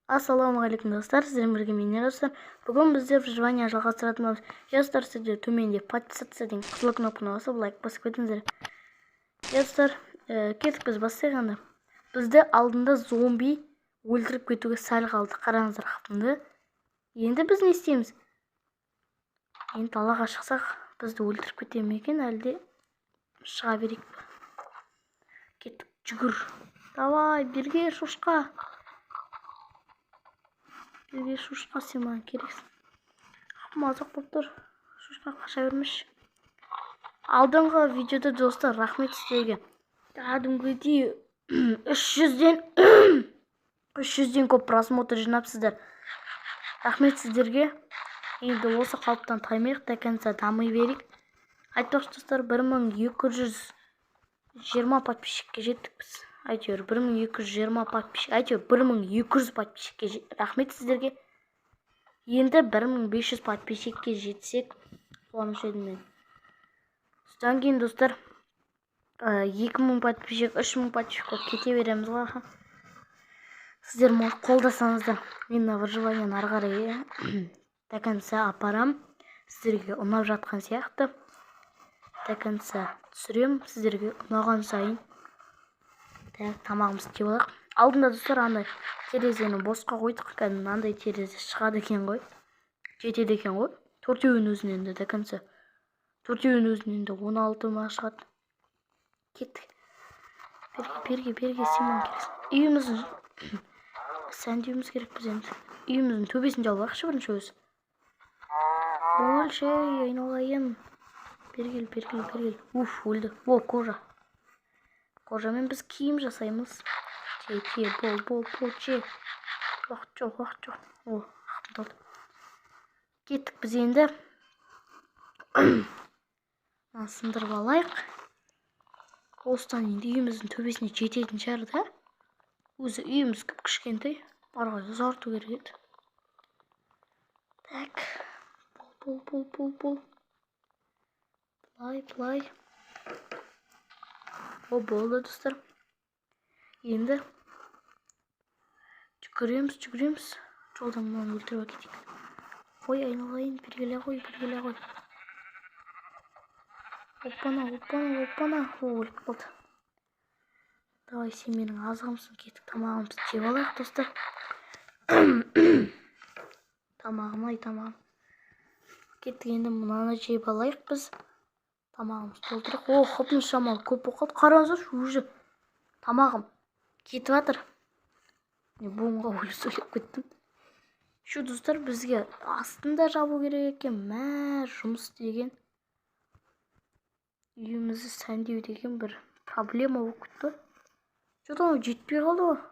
Ассалаумағалейкум достар, сіздермен бірге мен достар. Бүгін бізде выживание жалғастыратын боламыз. Достар, сіздер төменде подписаться деген қызыл кнопканы басып, лайк басып кетіңіздер. Достар, кеттік біз бастайық. Бізді алдында зомби өлтіріп кетуге сәл қалды. Қараңыздар қапымды. Енді біз не істейміз? Енді далаға шықсақ, бізді өлтіріп кете ме екен, әлде шыға берейік пе? Кеттік, жүгір. Давай, бірге шошқа. Бірге шошқа, сен маған керексің. Мазақ болып тұр. Шошқа қаша бермеші. Алдыңғы видеода достар, рахмет сіздерге. Кәдімгідей 300-ден көп просмотр жинапсыздар. Рахмет сіздерге. Енді осы қалыптан таймайық, до конца дамый берейік. Айтпақшы достар, 1220 подписчикке жеттік біз. Әйтеуір 1220 подписчик, әйтеуір 1200 подписчикке рахмет сіздерге. Енді 1500 подписчикке жетсек, қуаныш едім мен. Содан кейін достар, 2000 подписчик, 3000 подписчик кете береміз ғой. Сіздер қолдасаңыздар, мен выживаниені ары қарай до конца апарам. Сіздерге ұнап жатқан сияқты до конца түсірем. Сіздерге ұнаған сайын тамағымыз жеп алайық. Алдында достар, андай терезені босқа қойдық. Андай терезе шығады екен ғой. Жетеді екен ғой. Төртеуінің өзінен де до конца. Төртеуінің өзінен де 16 ма шығады. Кеттік. Берге симон керексің. Үйіміздің сәндеуіміз керек біз енді. Үйіміздің төбесін жауып алайықшы бірінші өзі. Өлшей айналайын. Бергел. Уф, өлді. О, кожа. Кожамен біз киім жасаймыз. Бол, че. Уақыт жоқ. О, қапындалды. Кеттік біз енді. Сындырып алайық. Осыдан енді үйіміздің төбесіне жететін шығар да. Өзі үйіміз кішкентай. Арғы ұзарту керек еді. Так. Бол. Былай. О, болды достар. Енді жүгіреміз. Жолдан мұны өлтіріп әкетейік. Қой, айналайын, бергеле қой. Опана. О, өліп қалды. Давай, сен менің азығымсың. Кеттік, тамағымызды жеп алайық достар. Тамағым. Кеттік, енді мұнаны жеп алайық біз. Тамағымыз толтырық. О, қопын шамал көп оқыды. Қараңыздар, уже тамағым кетіп жатыр. Буынға өлі сөйлеп кеттім. Шу достар, бізге астында жабу керек екен. Жұмыс деген. Үйімізді сәндеу деген бір проблема болып кетті. Жодан жетпей қалды ғой.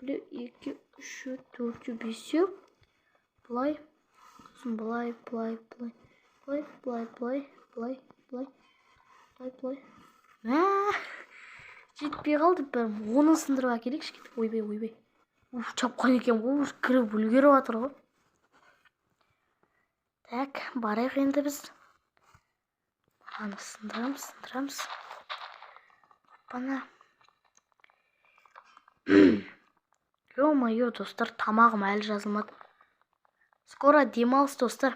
1, 2, 3, 4, 5. Былай. Жетпей қалды, оны сындырып әкелейікші. Ойбай. Чапқан екен ғой, кіріп үлгеріп жатыр ғой. Так, барайық енді біз. Аны сындырамыз. Бана. Ё-моё, достар, тамағым әлі жазылмады. Скоро демалыс достар.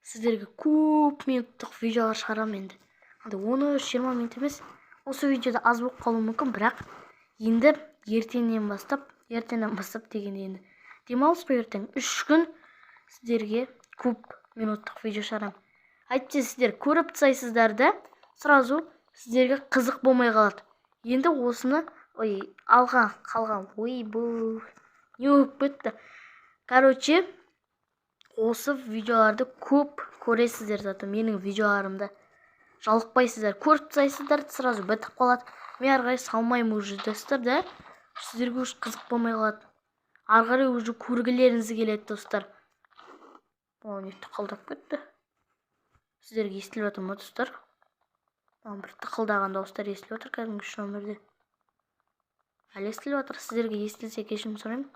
Сіздерге көп минуттық видеолар шығарам енді. 10-20 минут емес. Осы видеода аз болып қалуы мүмкін, бірақ енді ертеңнен бастап дегенде енді демалыс қой ертең 3 күн сіздерге көп минуттық видео шығарам. Әйтсе сіздер көріп тастайсыздар да, сразу сіздерге қызық болмай қалады. Енді осыны алға қалған. Бұл не болып кетті. Короче, осы видеоларды көп көресіздер заты менің видеоларымды. Жалықпайсыздар, көріп тастайсыздар, сразу бітіп қалады. Мен ары қарай салмаймын уже достар да. Сіздерге уже қызық болмай қалады. Ары қарай уже көргілеріңіз келеді достар. О, не тықылдап кетті. Сіздерге естіліп жатыр ма достар? Бір тықылдаған дауыстар естіліп жатыр кәдімгі үш нөмірде. Әлі естіліп жатыр. Сіздерге естілсе кешірім сұраймын.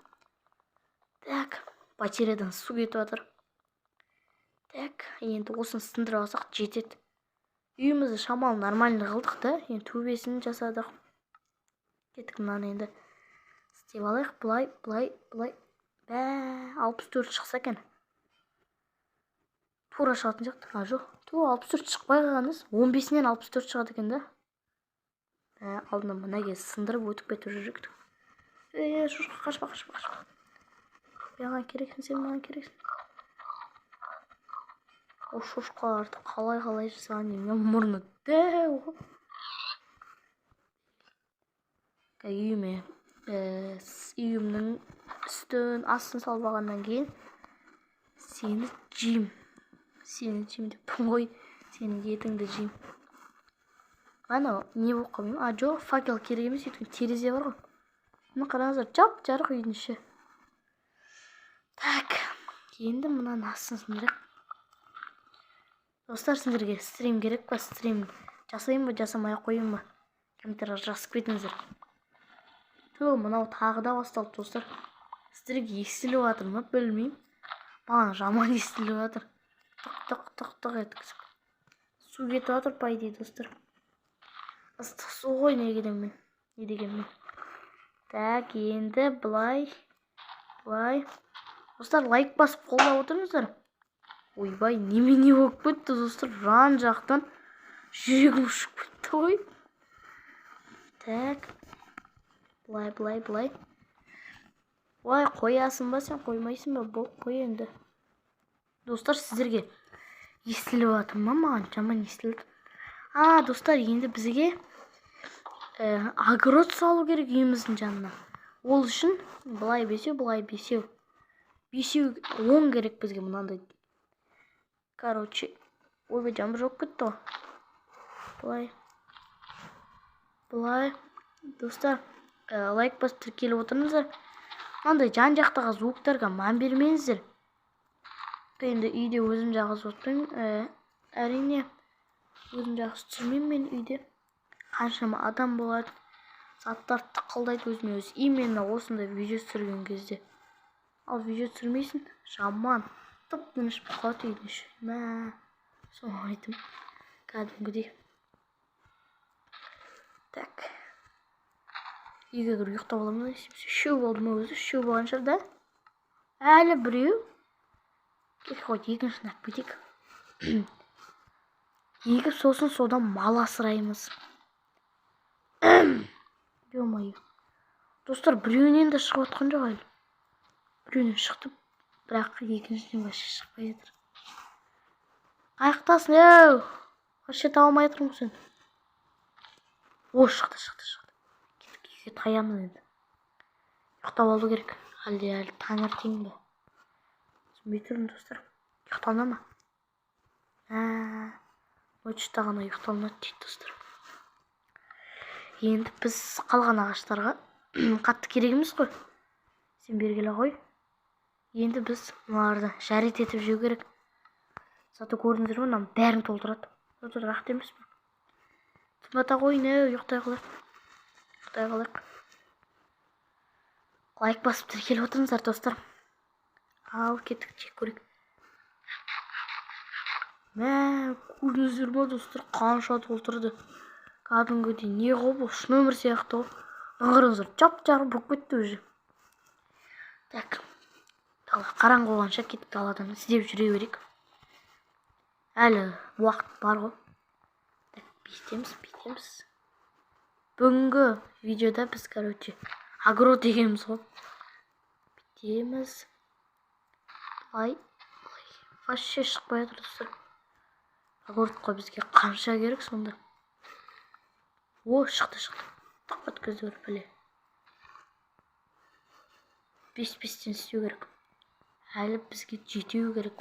Так, батареядан су кетіп жатыр. Так, енді осыны сындырып алсақ жетеді. Үйімізді шамалы нормальный қылдық та, енді төбесін жасадық. Кеттік, мынаны енді істеп алайық. Былай. Бә, 64 шықса екен. Тура шығатын сияқты. Жоқ. 64 шықпай қалғаныз. 15-нен 64 шығады екен да. Алдынан мынаге сындырып өтіп кетіп жүректі. Шошқа, қашпа. Маған керексің, сен маған керексің. О, шошқаларды қалай жасаған деймін. Мұрны дәу. Үйімнің үстін, астын салбағаннан кейін сені жейм деп қой. Сенің етіңді жейм. Ана, не болып қалмайым? Жоқ, факел керек емес, өйткені терезе бар ғой. Мына қараңыздар, жап-жарық үйдің іші. Так, енді мынаны астын сындырайық. Достар, сендерге стрим керек па? Стрим жасайын ба, жасамай қойын ба? Комментарияға жазып кетіңіздер. Мынау тағы да басталды, достар. Сіздерге естіліп жатыр ма, білмеймін. Маған жаман естіліп жатыр. Тық еткізіп. Су кетіп жатыр, по идее, достар. Ыстық су ғой, не дегенмен. Так, енді былай. Достар, лайк басып қолдап отырыңыздар. Ойбай, немене болып кетті, достар. Жан жақтан жүрегім ұшып кетті ғой. Так. Былай. Ой, қоясың ба, сен қоймайсың ба? Бол, қой енді. Достар, сіздерге естіліп жатыр ма? Маған жаман естілді. Достар, енді бізге огород салу керек үйіміздің жанына. Ол үшін былай бесеу. Бесеу 10 керек бізге мынандай. Короче, ойбай, жаңбыр жауып кетті ғой. Былай. Достар, лайк басып тіркеліп отырыңыздар. Мынандай жан жақтағы звуктарға мән бермеңіздер. Енді үйде өзім жағыз отырмын. Әрине, өзім жағыз түсірмеймін мен үйде. Қаншама адам болады. Заттар тықылдайды өзіме өзі. Именно осындай видео түсірген кезде. Ал видео түсірмейсің, жаман. Тып-тыныш қалады үйдің іші. Соны айтым. Кәдімгідей. Так. Үйге кіріп ұйықтап аламын. Үшеу болды ма өзі? Үшеу болған шығар да? Әлі біреу. Қойды, екіншін ақ бетек. Егіп сосын содан мал асыраймыз. Ё-моё. Достар, біреуінен де шығып отқан жоқ әлі. Біреуінен шықты, бірақ екіншіден башы шықпай жатыр. Қайықтасың, өу! Вообще табылмай жатырмын сен. О, шықты. Кеттік, үйге таямыз енді. Ұйықтап алу керек. Әлі таңертең бе? Түсінбей тұрмын, достар. Ұйықталына ма? Ночта ғана ұйықталынады дейді, достар. Енді біз қалған ағаштарға қатты керек емес қой. Сен бергелі ғой. Енді біз мыналарды жарет етіп жеу керек. Зато көрдіңіздер ме, мынаның бәрін толтырады. Достар, рақыт емес пе? Тұмата қойын, ұйықтай қалайық. Лайк басып тіркеліп отырыңыздар, достар. Ал, кеттік, жек көрейік. Көрдіңіздер ме, достар, қанша толтырды. Кәдімгідей не ғой бұл, шын өмір сияқты ғой. Ыңғырыңыздар, жап-жарық болып кетті өзі. Так, қараңғы болғанша кеттік даладан іздеп жүре берейік. Әлі уақыт бар ғой. Так, бейтеміз. Бүгінгі видеода біз, короче, огород дегеніміз ғой. Бейтеміз. Вообще шықпай жатыр, достар. Огородқа бізге қанша керек сонда? О, шықты. Тақ өткізді бір біле. 5-5-тен істеу керек. Әлі бізге жетеу керек.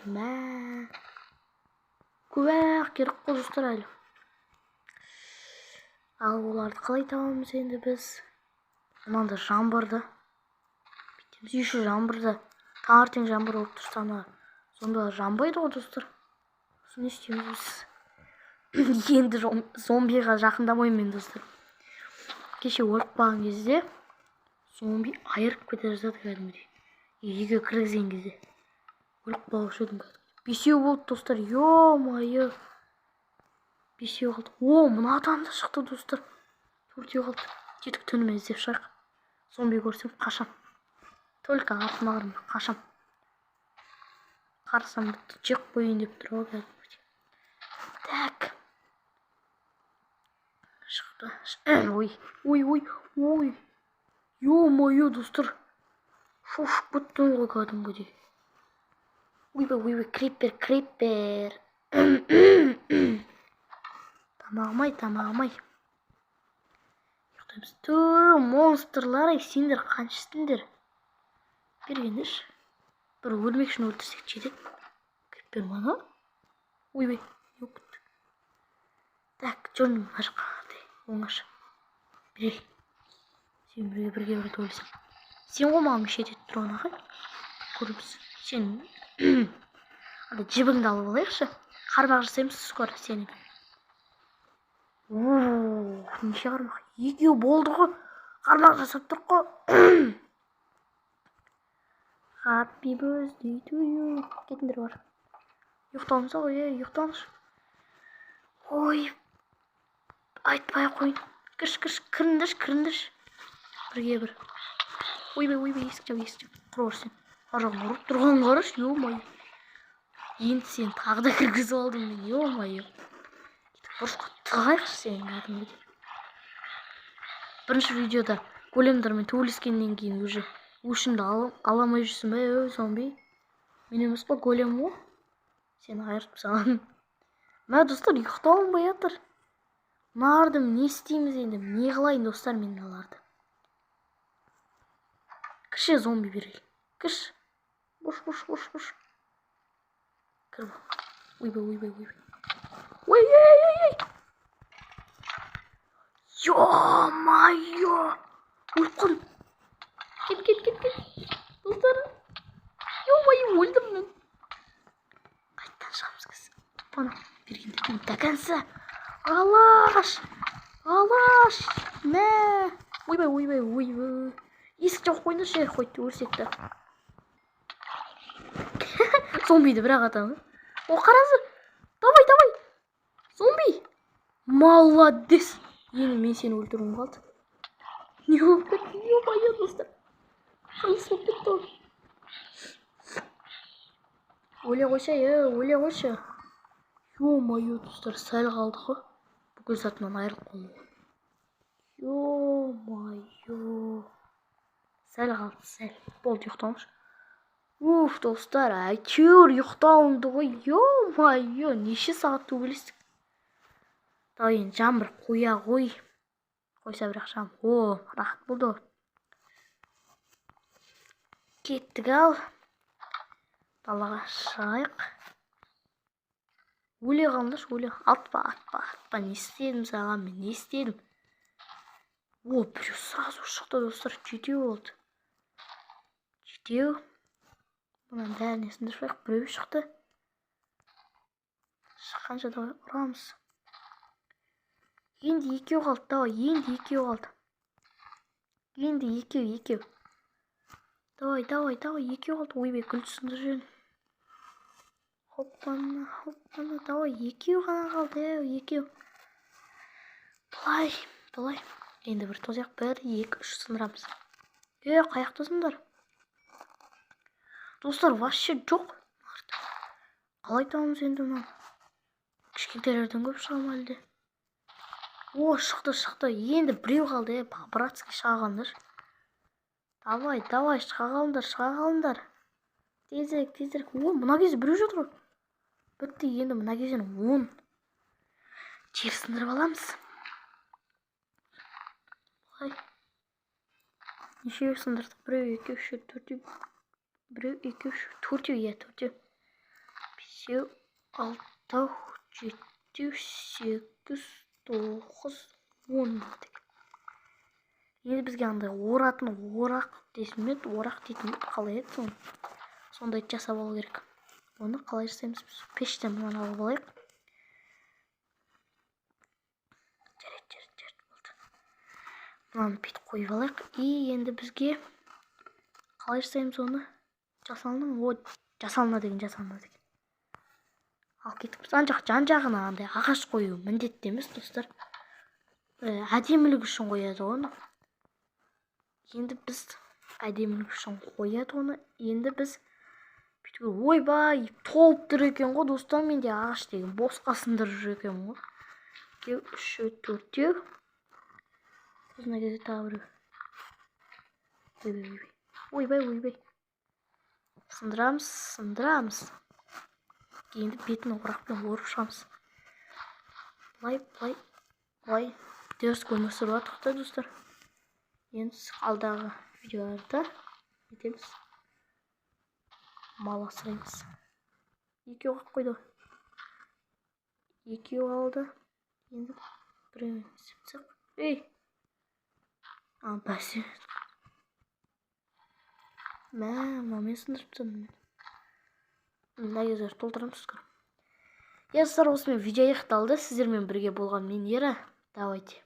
Көбәқ керек қой, достар, әлі. Ал оларды қалай табамыз енді біз? Мынанда жаңбырды. Бейтеміз, еще жаңбырды. Таңертең жаңбыр болып тұрсана. Сонда жанбайды ғой, достар. Соны істейміз біз. Енді зомбиға жақындамаймен, достар. Кеше өліп қалған кезде зомби айырып кете жаздады кәдімгідей. Үйге кіргізген кезде өліп қалушы едім кәдімгідей. 5 болды, достар. Ё-моё. 5 қалды. О, мынадан да шықты, достар. 4 қалды. Жетік түнімен іздеп шығайық. Зомби көрсем қашам. Только артыма қарамай қашам. Қарасам бітті жек қойын деп тұр ғой кәдімгідей. Так. Шықты. Ой. Ё-моё, достар. Шошып кеттім ғой кәдімгідей. Ойбай, крипер. Тамағым-ай. Ұйықтаймыз. Монстрлар, сендер қаншысыңдар? Бергендерші. Бір өлмек үшін өлтірсек жетеді. Крипер мана? Ойбай, yok. Так, жөнім ашқа. Оңаша. Бірел. Сен бірге төлесің. Сен ғой маған мешет етіп тұрған ағай. Көріміз. Сен жібіңді алып алайықшы. Қармақ жасаймыз скоро сенің. Неше қармақ? Екеу болды ғой. Қармақ жасап тұр ғой. Happy birthday to you. Кетіндер бар. Ұйықтауымыз ғой, ұйықтауымыз. Ой. Айтпай қойын. Кіріндірші. Бірге бір. Ойбай, есік жап. Құрғырсен. Аржағын ұрып тұрған қараш, ё-май. Енді сен тағы да кіргізіп алдың мен, ё-май. Бұрышқа тығайықшы сен кәдімгідей. Бірінші видеода големдермен төбелескеннен кейін уже өшімді аламай жүрсің бе, зомби. Мен емес па голем ғой. Сен айырып салам. Мә достар, ұйықтауым ба жатыр. Мынарды не істейміз енді? Не қылайын достар мен мыналарды? Кірше зомби берейік. Кірш. Бош. Кір ба. Ойбай. Ой. Ё-майо. Өліп қалдым. Кет. Достар. Ё-майо, өлдім мен. Қайттан шығамыз кіз. Бана бергендердің дәкәнсі. Алаш. Мә. Ойбай. Есік жауып қойыңдаршы, қойды өрсекті. Зомбиді бірақ атамыз. О, қарасы. Давай. Зомби. Молодец. Енді мен сені өлтіргім қалды. Не болып кетті? Ё-майо, достар. Қылыс болып кетті. Өле қойшы. Ё-майо, достар, сәл қалды ғой. Бүкіл затынан айырылып қалды. Ё-майо. Сәл қалды. Болды, ұйықтауымыз. Достар, әйтеуір ұйықтауымды ғой. Ё-майо, неше сағат төбелестік. Дайын жамбыр қоя ғой. Қойса бірақ жам. Рахат болды. Кеттік ал. Далаға шығайық. Өле қалдыш. Атпа. Не істедім саған мен? Не істедім? Біреу сразу шықты достар. Жетеу болды. Бұнан дәрінесінде шайық. Біреу шықты. Шыққанша давай ұрамыз. Енді екеу қалды. Давай. Екеу қалды. Ойбай, күлсінді жөн. Хоппана. Давай. Екеу ғана қалды. Екеу. Былай. Енді бір тозақ. 1, 2, 3 сындырамыз. Қаяқтасыңдар. Достар, вообще жоқ. Қалай табамыз енді мұны? Кішкентелерден көп шыға ма әлде? Шықты. Енді біреу қалды. По-братски шығағандар. Давай, шыға қалыңдар. Тезірек. Мына кезде біреу жатыр. Бітті, енді мына кезден 10. Жер сындырып аламыз. Нешеу сындырдық? 1, 2, 3, 4. 1, 2, 3, 4. 5, 6, 7, 8, 9, 10 болдық. Енді бізге аңдай орақ дейтін қалай еді соны. Сондай жасап алу керек. Оны қалай жасаймыз біз? Пештен мұнан алып алайық. Жарайды болды. Мұнаны бүйтіп қойып алайық. Енді бізге қалай жасаймыз оны? Жасалына деген. Ал кеттік. Жан-жағына андай ағаш қою міндетті емес, достар. Әдемілік үшін қояды оны. Енді біз әдемілік үшін қояды оны. Енді біз бүйтіп ойбай толып тұр екен ғой достар. Менде ағаш деген босқа сындырып жүр екен ғой. 2, 3, 4. Сосын әкеде тағы біреу. Ойбай. Сындырамыз. Енді бетін орақпен орып шығамыз. Былай. Дерс көрмесі бар тұқта достар. Енді алдағы видеоларда етеміз. Мал асыраймыз. 2 оқ қойды. 2 алды. Енді біреуін сепсек. Бәсе. Мынаумен сындырып тұрмын. Мына кездер толтырамыз достар. Осымен видео аяқталды. Сіздермен бірге болған мен Ера. Давайте.